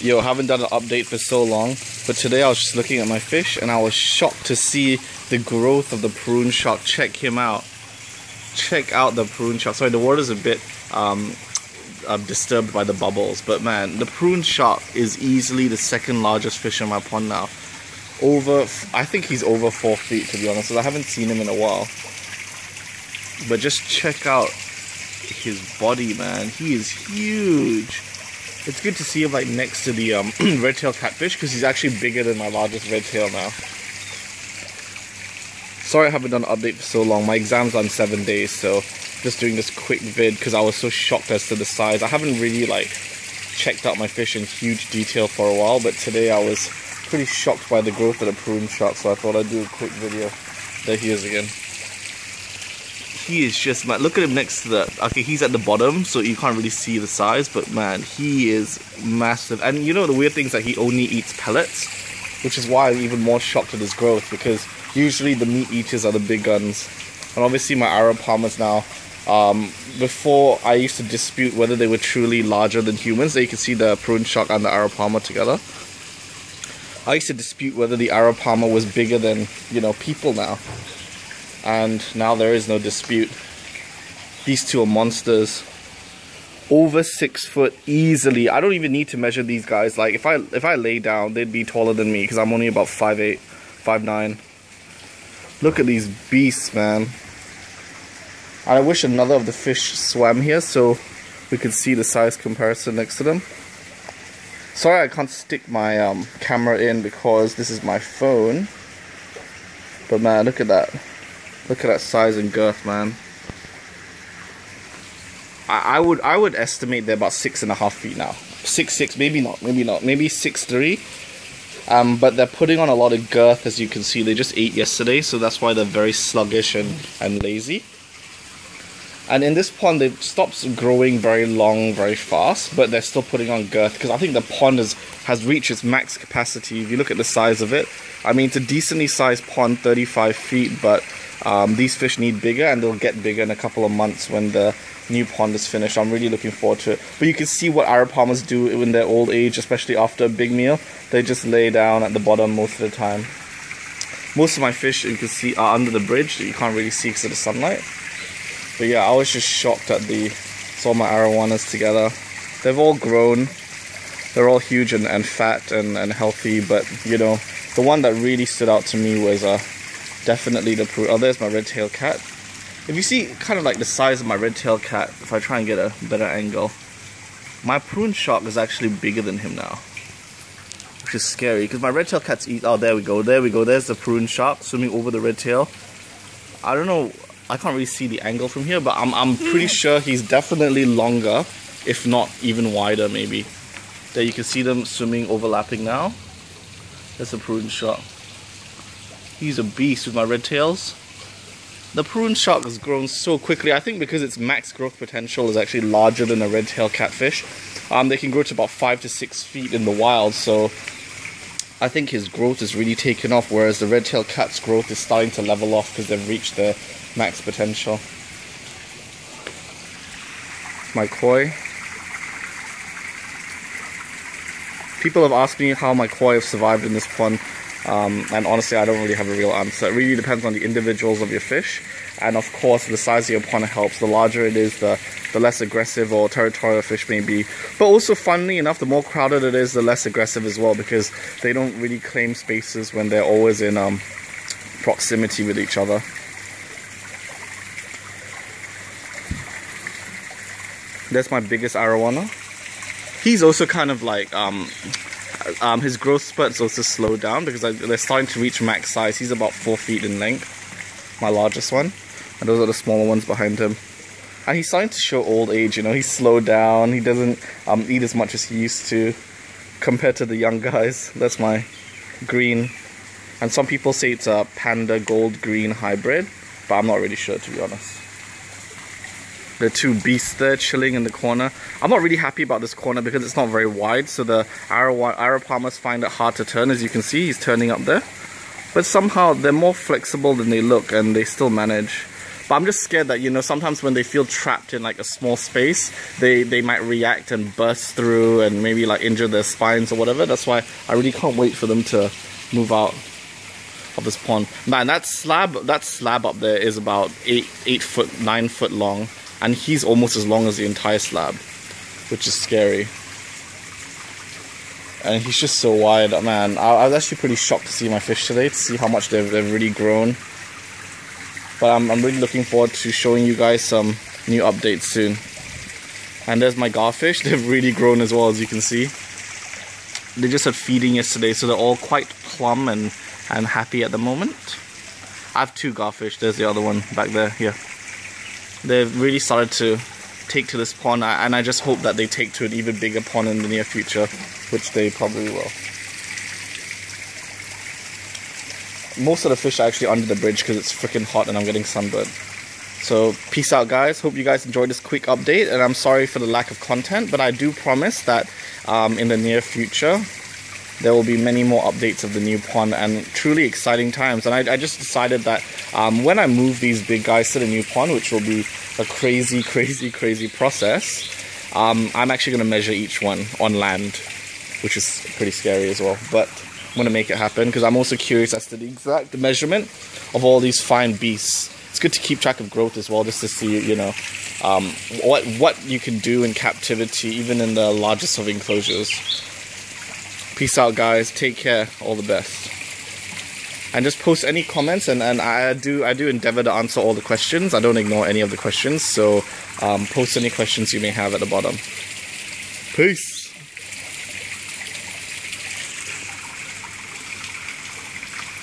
Yo, haven't done an update for so long, but today I was just looking at my fish and I was shocked to see the growth of the prune shark. Check him out. Check out the prune shark. Sorry, the water's a bit disturbed by the bubbles, but man, the prune shark is easily the second largest fish in my pond now. I think he's over 4 feet, to be honest, because I haven't seen him in a while. But just check out his body, man. He is huge. It's good to see him like next to the red-tailed catfish, because he's actually bigger than my largest red-tail now. Sorry I haven't done an update for so long. My exam's on 7 days, so just doing this quick vid because I was so shocked as to the size. I haven't really like checked out my fish in huge detail for a while, but today I was pretty shocked by the growth of the prune shark, so I thought I'd do a quick video. There he is again. He is just, man, look at him next to the, okay, he's at the bottom, so you can't really see the size, but man, he is massive. And you know the weird thing is that he only eats pellets, which is why I'm even more shocked at his growth, because usually the meat eaters are the big guns. And obviously my arapamas now, before I used to dispute whether they were truly larger than humans. There you can see the prune shark and the arapama together. I used to dispute whether the arapama was bigger than, you know, people now. And now there is no dispute. These two are monsters. Over 6 foot easily. I don't even need to measure these guys. Like if I lay down, they'd be taller than me because I'm only about 5'8", 5'9". Look at these beasts, man. And I wish another of the fish swam here so we could see the size comparison next to them. Sorry I can't stick my camera in because this is my phone. But man, look at that. Look at that size and girth, man. I would estimate they're about 6.5 feet now. 6'6", maybe not, maybe 6'3". But they're putting on a lot of girth, as you can see. They just ate yesterday, so that's why they're very sluggish and lazy. And in this pond, they've stopped growing very long, very fast, but they're still putting on girth, because I think the pond has reached its max capacity. If you look at the size of it, I mean, it's a decently sized pond, 35 feet, but these fish need bigger, and they'll get bigger in a couple of months when the new pond is finished. I'm really looking forward to it. But you can see what arapamas do in their old age, especially after a big meal. They just lay down at the bottom most of the time. Most of my fish, you can see, are under the bridge that you can't really see because of the sunlight. But yeah, I was just shocked at saw my arowanas together. They've all grown. They're all huge and fat and healthy, but you know, the one that really stood out to me was definitely the prune. Oh, there's my red-tailed cat. If you see kind of like the size of my red-tailed cat, if I try and get a better angle, my prune shark is actually bigger than him now, which is scary because my red-tailed cats eat. Oh, there we go. There's the prune shark swimming over the red tail. I don't know. I can't really see the angle from here, but I'm pretty sure he's definitely longer, if not even wider, maybe. There you can see them swimming, overlapping now. There's a prune shark. He's a beast with my red tails. The prune shark has grown so quickly. I think because its max growth potential is actually larger than a red-tailed catfish. They can grow to about 5 to 6 feet in the wild, so I think his growth is really taken off, whereas the red-tailed cat's growth is starting to level off because they've reached their max potential. My koi. People have asked me how my koi have survived in this pond. And honestly, I don't really have a real answer. It really depends on the individuals of your fish, and of course the size of your pond helps. The larger it is, the less aggressive or territorial fish may be. But also, funnily enough, the more crowded it is, the less aggressive as well, because they don't really claim spaces when they're always in proximity with each other. That's my biggest arowana. He's also kind of like his growth spurts also slowed down because they're starting to reach max size. He's about 4 feet in length, my largest one, and those are the smaller ones behind him. And he's starting to show old age, you know, he's slowed down, he doesn't eat as much as he used to compared to the young guys. That's my green, and some people say it's a panda gold-green hybrid, but I'm not really sure, to be honest. The two beasts there chilling in the corner. I'm not really happy about this corner because it's not very wide, so the arapamas find it hard to turn. As you can see, he's turning up there. But somehow they're more flexible than they look, and they still manage. But I'm just scared that, you know, sometimes when they feel trapped in like a small space, they might react and burst through and maybe like injure their spines or whatever. That's why I really can't wait for them to move out of this pond. Man, that slab up there is about 9 foot long, and he's almost as long as the entire slab, which is scary. And he's just so wide, man. I was actually pretty shocked to see my fish today, to see how much they've really grown. But I'm really looking forward to showing you guys some new updates soon. And there's my garfish. They've really grown as well, as you can see. They just had feeding yesterday, so they're all quite plump and happy at the moment. I have 2 garfish. There's the other one back there. Here. They've really started to take to this pond, and I just hope that they take to an even bigger pond in the near future, which they probably will. Most of the fish are actually under the bridge because it's freaking hot and I'm getting sunburned. So peace out, guys. Hope you guys enjoyed this quick update, and I'm sorry for the lack of content, but I do promise that in the near future there will be many more updates of the new pond and truly exciting times. And I just decided that when I move these big guys to the new pond, which will be a crazy process, I'm actually going to measure each one on land, which is pretty scary as well, but I'm going to make it happen because I'm also curious as to the exact measurement of all these fine beasts. It's good to keep track of growth as well, just to see, you know, what you can do in captivity, even in the largest of enclosures. Peace out, guys. Take care. All the best. And just post any comments, and I do endeavor to answer all the questions. I don't ignore any of the questions, so post any questions you may have at the bottom. Peace.